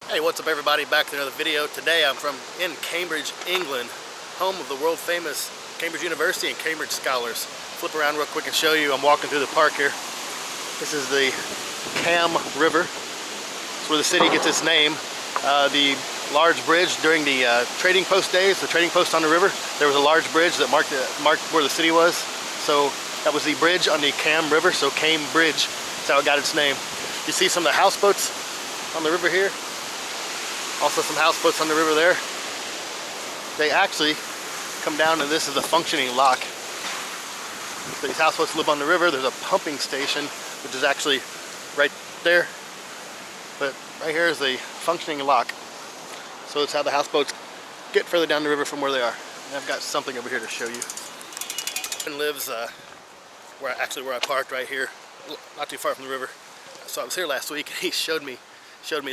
Hey, what's up everybody? Back to another video. Today I'm in Cambridge, England, home of the world famous Cambridge University and Cambridge Scholars. Flip around real quick and show you. I'm walking through the park here. This is the Cam River. It's where the city gets its name. The large bridge during the trading post days, the trading post on the river, there was a large bridge that marked where the city was. So that was the bridge on the Cam River, so Cam Bridge. That's how it got its name. You see some of the houseboats on the river here. Also some houseboats on the river there. They actually come down and this is a functioning lock. So these houseboats live on the river. There's a pumping station, which is actually right there. But right here is a functioning lock. So it's how the houseboats get further down the river from where they are. And I've got something over here to show you. And lives where I parked right here, not too far from the river. So I was here last week and he showed me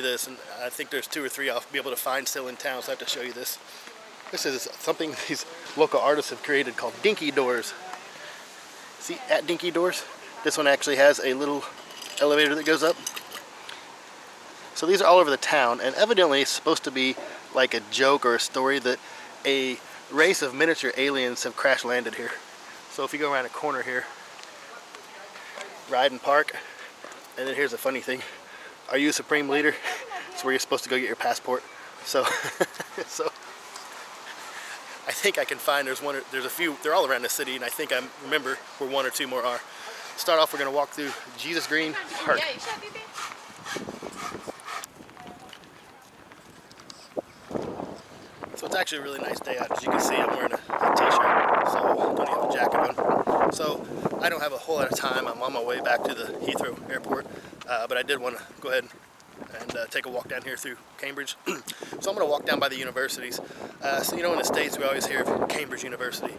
this, and I think there's 2 or 3 I'll be able to find still in town, so I have to show you this. This is something these local artists have created called Dinky Doors. See, at Dinky Doors, this one actually has a little elevator that goes up. So these are all over the town, and evidently it's supposed to be like a joke or a story that a race of miniature aliens have crash landed here. So if you go around a corner here, ride and park, and then here's a funny thing. Are you a supreme leader? It's where you're supposed to go get your passport. So, I think I can find there's a few. They're all around the city, and I think I remember where 1 or 2 more are. To start off, we're gonna walk through Jesus Green Park. So it's actually a really nice day out. As you can see, I'm wearing a t-shirt, so I don't even have a jacket on. So I don't have a whole lot of time. I'm on my way back to the Heathrow Airport. But I did want to go ahead and take a walk down here through Cambridge. So I'm going to walk down by the universities. So you know, in the States we always hear of Cambridge University.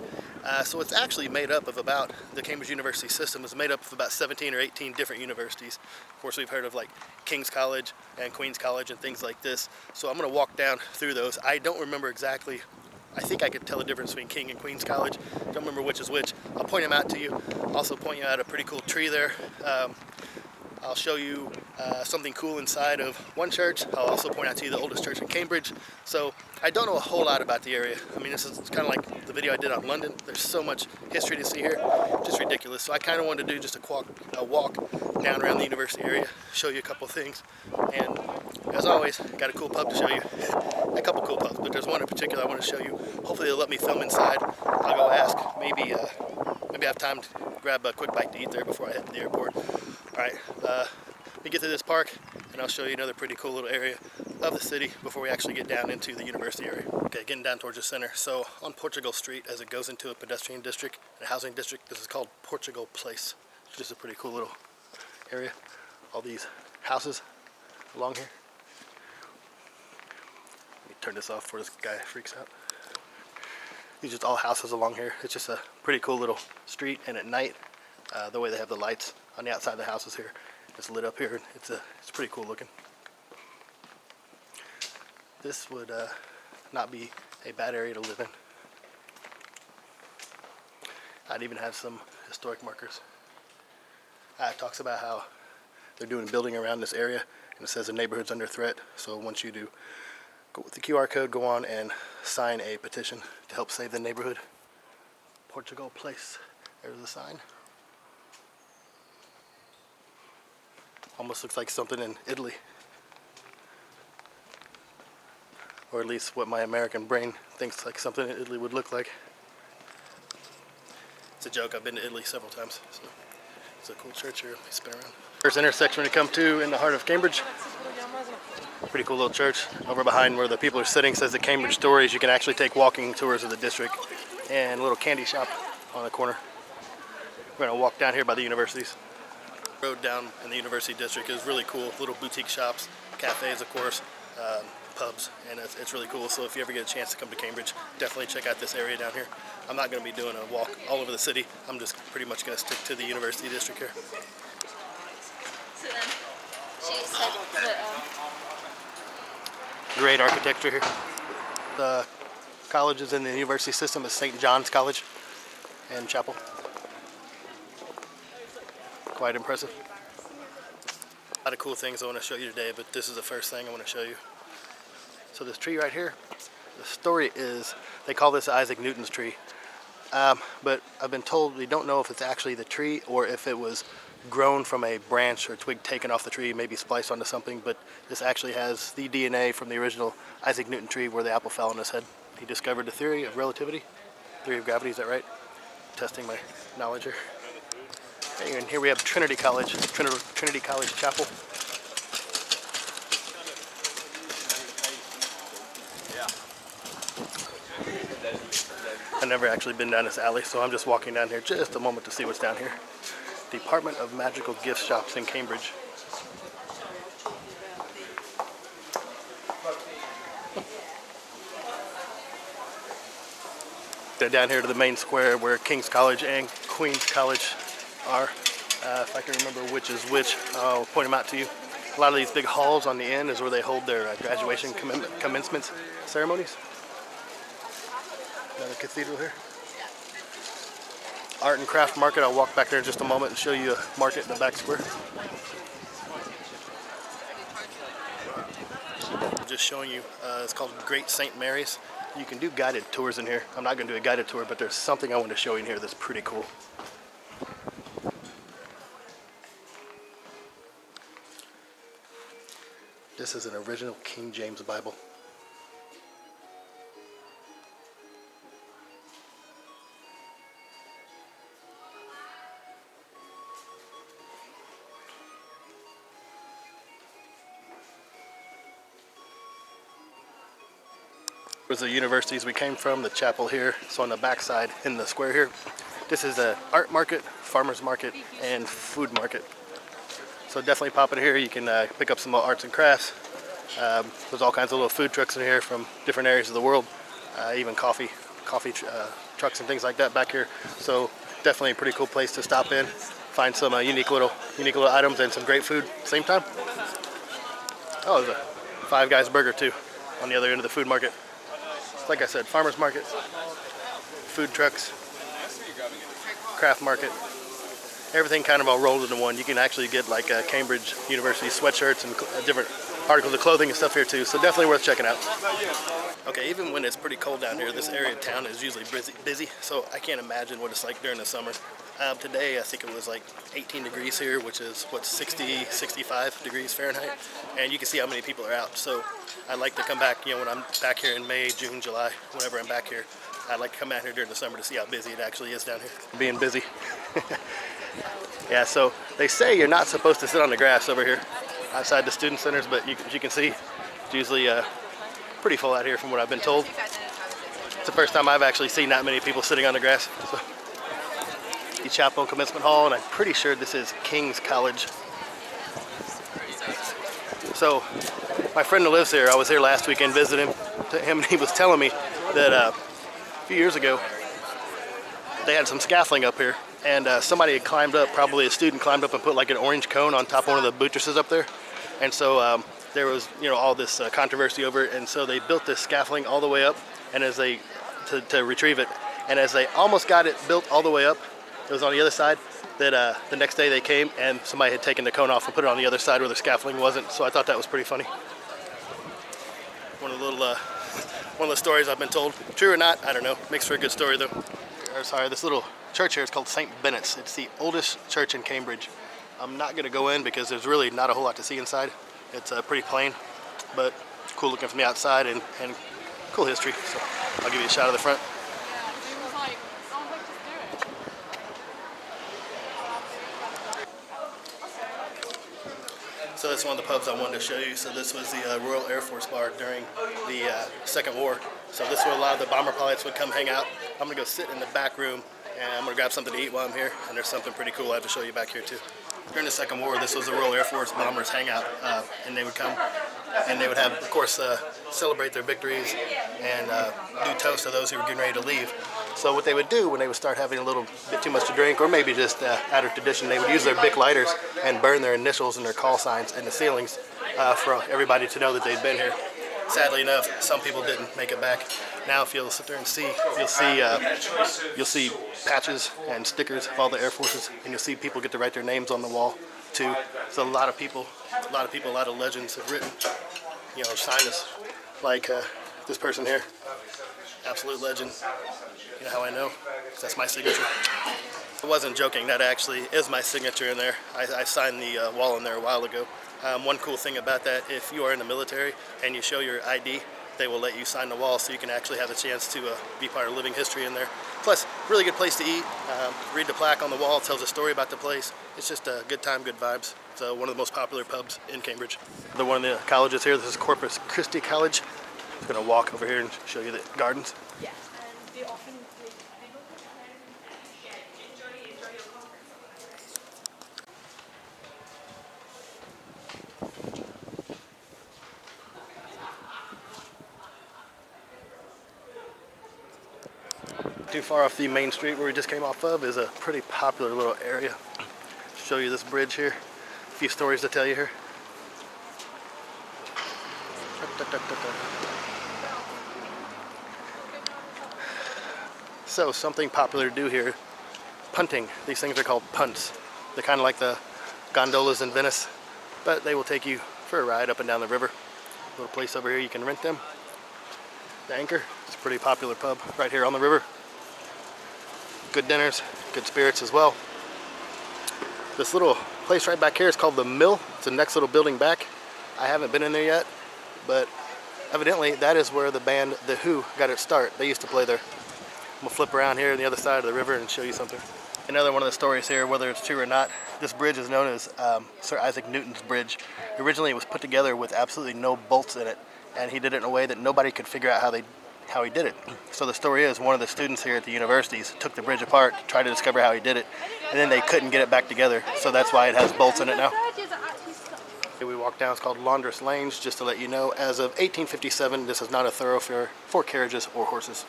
So it's actually made up of the Cambridge University system is made up of about 17 or 18 different universities. Of course, we've heard of like King's College and Queen's College and things like this. So I'm going to walk down through those. I don't remember exactly. I think I could tell the difference between King and Queen's College. Don't remember which is which. I'll point them out to you. Also point you out a pretty cool tree there. I'll show you something cool inside of one church. I'll also point out to you the oldest church in Cambridge. So I don't know a whole lot about the area. I mean, this is kind of like the video I did on London. There's so much history to see here, just ridiculous. So I kind of wanted to do just a walk down around the university area, show you a couple things. And as always, got a cool pub to show you. A couple cool pubs, but there's one in particular I want to show you. Hopefully they'll let me film inside. I'll go ask. Maybe I have time to grab a quick bite to eat there before I head to the airport. Alright, let me get to this park and I'll show you another pretty cool little area of the city before we actually get down into the university area. Okay, getting down towards the center. So on Portugal Street, as it goes into a pedestrian district and a housing district, this is called Portugal Place. It's just a pretty cool little area. All these houses along here. Let me turn this off before this guy freaks out. These are just all houses along here. It's just a pretty cool little street, and at night, the way they have the lights on the outside of the houses here, it's lit up here. It's pretty cool looking. This would not be a bad area to live in. I'd even have some historic markers. It talks about how they're doing building around this area, and it says the neighborhood's under threat. So once you do, go with the QR code, go on and sign a petition to help save the neighborhood. Portugal Place. There's the sign. Almost looks like something in Italy. Or at least what my American brain thinks like something in Italy would look like. It's a joke, I've been to Italy several times. So it's a cool church here. Let me spin around. First intersection we come to in the heart of Cambridge. Pretty cool little church. Over behind where the people are sitting says the Cambridge Stories. You can actually take walking tours of the district. And a little candy shop on the corner. We're going to walk down here by the universities. Road down in the university district is really cool. Little boutique shops, cafes, of course, pubs, and it's really cool. So if you ever get a chance to come to Cambridge, definitely check out this area down here. I'm not going to be doing a walk all over the city. I'm just pretty much going to stick to the university district here. So then she said that, Great architecture here. The colleges in the university system is St. John's College and Chapel. Quite impressive. A lot of cool things I want to show you today, but this is the first thing I want to show you. So this tree right here, the story is they call this Isaac Newton's tree. But I've been told we don't know if it's actually the tree or if it was grown from a branch or twig taken off the tree, maybe spliced onto something, but this actually has the DNA from the original Isaac Newton tree where the apple fell on his head. He discovered the theory of relativity, theory of gravity, is that right? Testing my knowledge here. And here we have Trinity College, Trinity College Chapel. I've never actually been down this alley, so I'm just walking down here just a moment to see what's down here. Department of Magical Gift Shops in Cambridge. They're down here to the main square where King's College and Queen's College are. If I can remember which is which, I'll point them out to you. A lot of these big halls on the end is where they hold their graduation commencement ceremonies. Another cathedral here. Art and craft market. I'll walk back there in just a moment and show you a market in the back square. Just showing you, it's called Great St. Mary's. You can do guided tours in here. I'm not going to do a guided tour, but there's something I want to show you in here that's pretty cool. This is an original King James Bible. Was the universities we came from, the chapel here. So on the back side in the square here, this is a art market, farmer's market, and food market. So definitely pop in here. You can pick up some arts and crafts. There's all kinds of little food trucks in here from different areas of the world, even coffee trucks and things like that back here. So definitely a pretty cool place to stop in, find some unique little items and some great food at the same time. Oh, there's a Five Guys burger too on the other end of the food market. Like I said, farmers market, food trucks, craft market, everything kind of all rolled into one. You can actually get like Cambridge University sweatshirts and different articles of clothing and stuff here too, so definitely worth checking out. Okay, even when it's pretty cold down here, this area of town is usually busy, so I can't imagine what it's like during the summer. Today I think it was like 18 degrees here, which is what, 65 degrees Fahrenheit, and you can see how many people are out. So I like to come back, when I'm back here in May, June, July, whenever I'm back here, I like to come out here during the summer to see how busy it actually is down here. Being busy. Yeah, so they say you're not supposed to sit on the grass over here outside the student centers, but as you can see, it's usually pretty full out here from what I've been told. It's the first time I've actually seen that many people sitting on the grass. So, the chapel and commencement hall, and I'm pretty sure this is King's College. So my friend who lives here, I was here last weekend visiting him, and he was telling me that a few years ago they had some scaffolding up here, and somebody had climbed up, probably a student climbed up and put like an orange cone on top of one of the buttresses up there, and so there was all this controversy over it, and so they built this scaffolding all the way up, and as they to retrieve it, and as they almost got it built all the way up, it was on the other side that the next day they came and somebody had taken the cone off and put it on the other side where the scaffolding wasn't. So I thought that was pretty funny. One of the stories I've been told. True or not, I don't know. Makes for a good story though. Sorry, this little church here is called St. Bennett's. It's the oldest church in Cambridge. I'm not gonna go in because there's really not a whole lot to see inside. It's pretty plain, but cool looking from the outside and cool history. So I'll give you a shot of the front. So this is one of the pubs I wanted to show you. So this was the Royal Air Force Bar during the Second War. So this is where a lot of the bomber pilots would come hang out. I'm gonna go sit in the back room and I'm gonna grab something to eat while I'm here. And there's something pretty cool I have to show you back here too. During the Second War, this was the Royal Air Force bombers hangout, and they would come and they would have, of course, celebrate their victories and do toast to those who were getting ready to leave. So what they would do when they would start having a little bit too much to drink, or maybe just out of tradition, they would use their Bic lighters and burn their initials and their call signs in the ceilings for everybody to know that they'd been here. Sadly enough, some people didn't make it back. Now, if you'll sit there and see, you'll see patches and stickers of all the Air Forces, and you'll see people get to write their names on the wall too. So a lot of people, a lot of legends have written, sign us like this person here. Absolute legend. You know how I know? 'Cause that's my signature. I wasn't joking, that actually is my signature in there. I signed the wall in there a while ago. One cool thing about that, if you are in the military and you show your ID, they will let you sign the wall so you can actually have a chance to be part of living history in there. Plus, really good place to eat. Read the plaque on the wall, it tells a story about the place. It's just a good time, good vibes. It's one of the most popular pubs in Cambridge. The one of the colleges here, this is Corpus Christi College. I'm gonna walk over here and show you the gardens. Yeah. And they often like they look at enjoy your conference. Too far off the main street where we just came off of is a pretty popular little area. Show you this bridge here. A few stories to tell you here. So something popular to do here, punting. These things are called punts. They're kind of like the gondolas in Venice, but they will take you for a ride up and down the river. Little place over here you can rent them. The Anchor, it's a pretty popular pub right here on the river. Good dinners, good spirits as well. This little place right back here is called the Mill. It's the next little building back. I haven't been in there yet, but evidently that is where the band The Who got its start. They used to play there. I'm gonna flip around here on the other side of the river and show you something. Another one of the stories here, whether it's true or not, this bridge is known as Sir Isaac Newton's bridge. Originally it was put together with absolutely no bolts in it, and he did it in a way that nobody could figure out how he did it. So the story is one of the students here at the universities took the bridge apart, tried to discover how he did it, and then they couldn't get it back together. So that's why it has bolts in it now. Here we walk down, it's called Laundress Lane, just to let you know, as of 1857, this is not a thoroughfare for carriages or horses.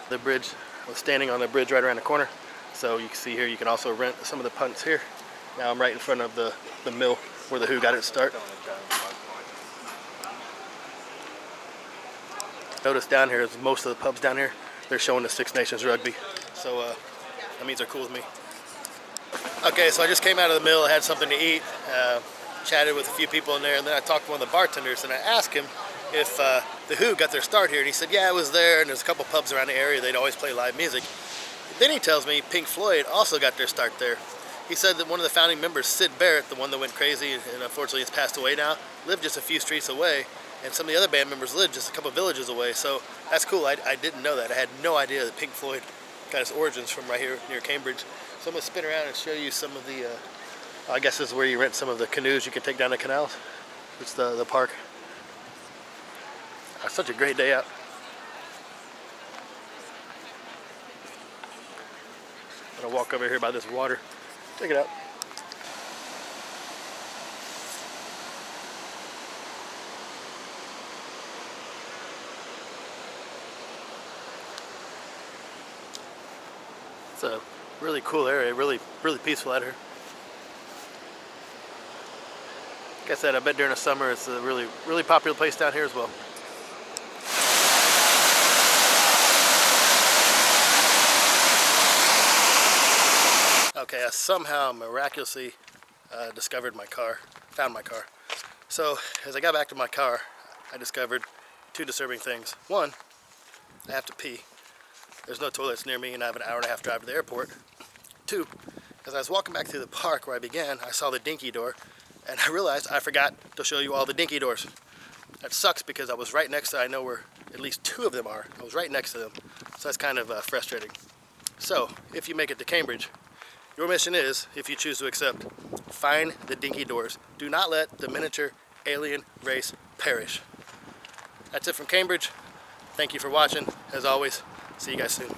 The bridge, I was standing on the bridge right around the corner. So you can see here, you can also rent some of the punts here. Now I'm right in front of the mill where the Who got its start. Notice down here is most of the pubs down here, they're showing the Six Nations rugby. So that means they're cool with me. Okay, so I just came out of the mill, I had something to eat, chatted with a few people in there, and then I talked to one of the bartenders and I asked him if the Who got their start here, and he said, yeah, it was there, and there's a couple pubs around the area, they'd always play live music. Then he tells me Pink Floyd also got their start there. He said that one of the founding members, Sid Barrett, the one that went crazy and unfortunately has passed away now, lived just a few streets away, and some of the other band members lived just a couple villages away. So that's cool. I didn't know that. I had no idea that Pink Floyd got its origins from right here near Cambridge. So I'm gonna spin around and show you some of the, I guess this is where you rent some of the canoes you can take down the canals. It's the park. It's such a great day out. I'm gonna walk over here by this water. Check it out. It's a really cool area, really peaceful out here. Like I said, I bet during the summer it's a really popular place down here as well. Okay, I somehow miraculously found my car. So as I got back to my car, I discovered two disturbing things. One, I have to pee. There's no toilets near me and I have an hour and a half drive to the airport. Two, as I was walking back through the park where I began, I saw the Dinky Door and I realized I forgot to show you all the Dinky Doors. That sucks because I was right next to, I know where at least two of them are. I was right next to them. So that's kind of frustrating. So if you make it to Cambridge, your mission is, if you choose to accept, find the Dinky Doors. Do not let the miniature alien race perish. That's it from Cambridge. Thank you for watching. As always, see you guys soon.